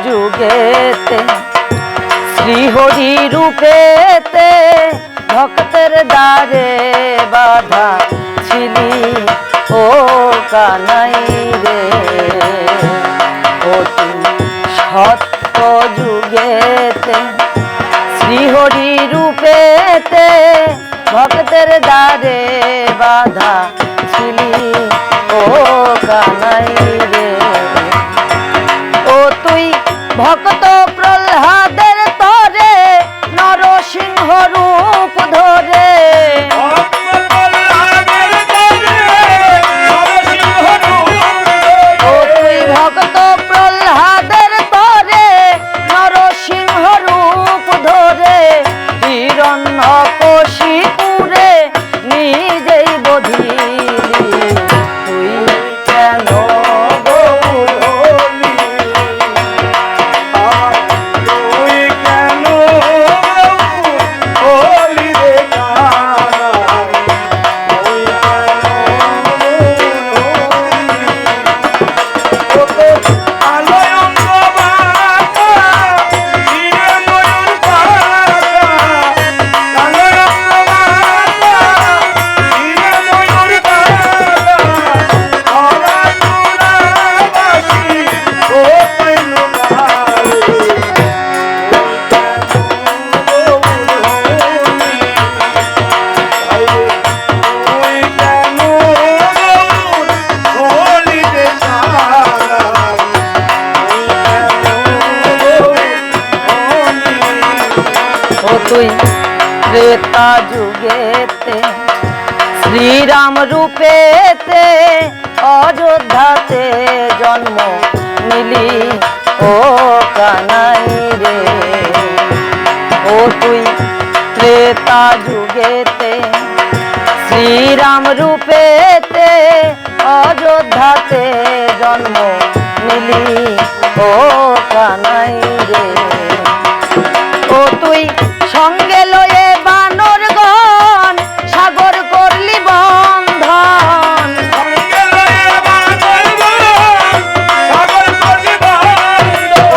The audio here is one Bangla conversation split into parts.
যুগেতে শ্রীহরি রূপেতে ভক্তের দ্বারে বাধা ছিলি ও কানাই রে। অতি সত্য যুগেতে শ্রীহরি রূপেতে ভক্তের দ্বারে বাধা ছিলি ও কানাই রে। ও তুই ভক্ত প্রহ্লাদের তরে নরসিংহ রূপ ধরে। ও তুই ভক্ত প্রহ্লাদের তরে নরসিংহ রূপ ধরে হিরণ্যকশিপুরে নিজেই বধিলি। তুই কেন তুই ত্রেতা যুগেতে শ্রীরাম রূপেতে অযোধ্যাতে জন্ম নিলি ও কানাই রে। ও তুই ত্রেতা যুগেতে শ্রীরাম রূপেতে অযোধ্যাতে জন্ম নিলি ও কানাই রে। ও তুই সঙ্গে লয়ে বানর গণ সাগর করলি বন্ধন।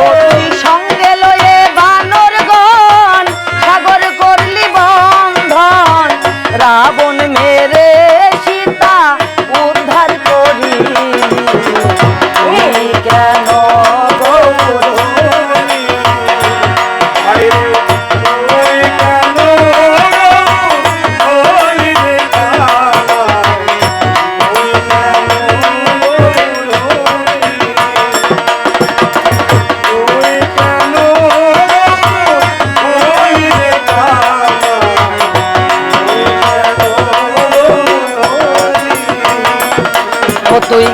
ও তুই সঙ্গে লয়ে বানর গণ সাগর করলি বন্ধন। রাবণ মেরে সীতা উদ্ধার করিলি। তুই কেন তুই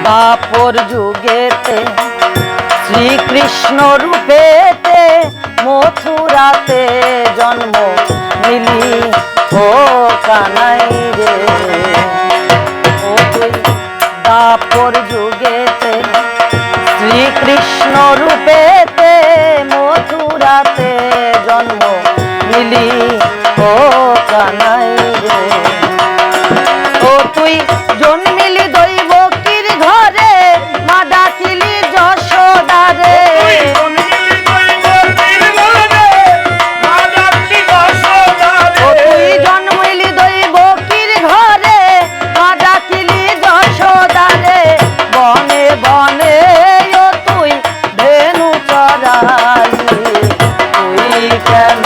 দ্বাপর যুগেতে শ্রীকৃষ্ণ রূপেতে মথুরাতে জন্ম নিলি ও কানাই রে। ও তুই দ্বাপর যুগেতে শ্রীকৃষ্ণ রূপেতে মথুরাতে জন্ম নিলি ও কানাই রে। ও তুই জন্মিলি দৈবকীর ঘরে মা ডাকিলি যশোদারে। ও তুই জন্মিলি দৈবকীর ঘরে মা ডাকিলি যশোদারে। বনে বনে ও তুই ধেনু চরালি। তুই কেন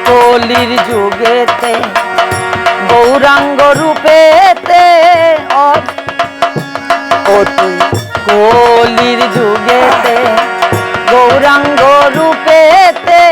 কলির যুগেতে গৌরাঙ্গ রূপেতে ও তুই কলির যুগেতে গৌরাঙ্গ রূপেতে